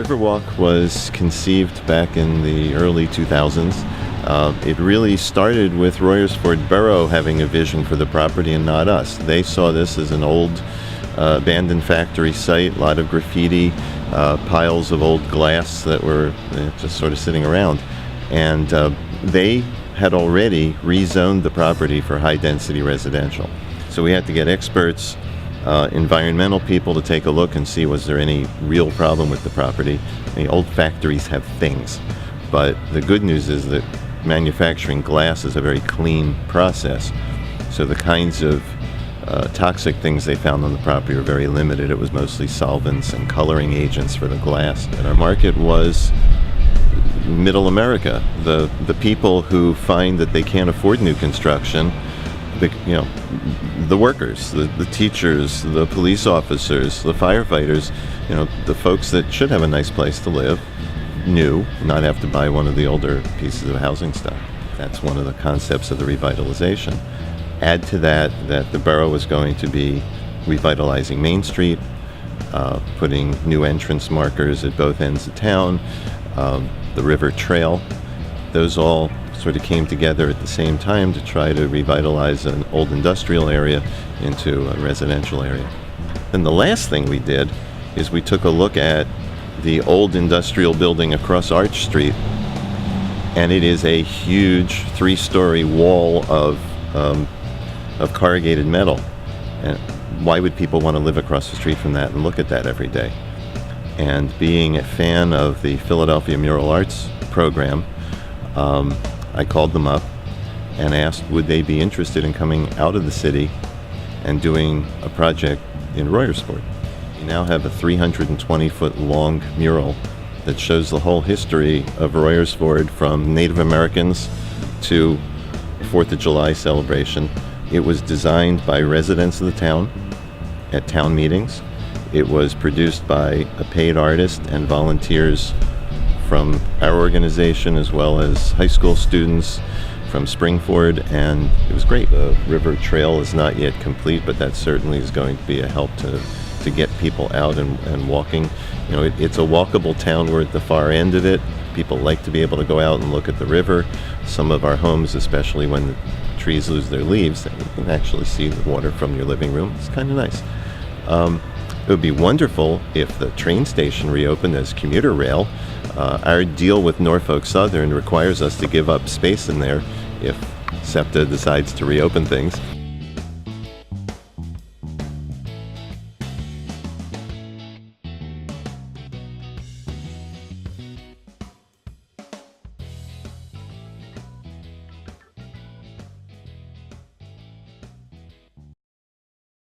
Riverwalk was conceived back in the early 2000s. It really started with Royersford Borough having a vision for the property and not us. They saw this as an old abandoned factory site, a lot of graffiti, piles of old glass that were just sort of sitting around. And they had already rezoned the property for high-density residential. So we had to get experts, environmental people to take a look and see was there any real problem with the property. The old factories have things, but the good news is that manufacturing glass is a very clean process. So the kinds of toxic things they found on the property were very limited. It was mostly solvents and coloring agents for the glass. And our market was Middle America, the people who find that they can't afford new construction. The workers, the teachers, the police officers, the firefighters, the folks that should have a nice place to live, new, not have to buy one of the older pieces of housing stock. That's one of the concepts of the revitalization. Add to that the borough was going to be revitalizing Main Street, putting new entrance markers at both ends of town, the river trail. Those all sort of came together at the same time to try to revitalize an old industrial area into a residential area. And the last thing we did is we took a look at the old industrial building across Arch Street, and it is a huge 3-story wall of corrugated metal. And why would people want to live across the street from that and look at that every day? And being a fan of the Philadelphia Mural Arts program, I called them up and asked would they be interested in coming out of the city and doing a project in Royersford. We now have a 320-foot long mural that shows the whole history of Royersford from Native Americans to the 4th of July celebration. It was designed by residents of the town at town meetings. It was produced by a paid artist and volunteers from our organization, as well as high school students from Springford, and it was great. The river trail is not yet complete, but that certainly is going to be a help to get people out and walking. It's a walkable town. We're at the far end of it. People like to be able to go out and look at the river. Some of our homes, especially when the trees lose their leaves, you can actually see the water from your living room. It's kind of nice. It would be wonderful if the train station reopened as commuter rail. Our deal with Norfolk Southern requires us to give up space in there if SEPTA decides to reopen things.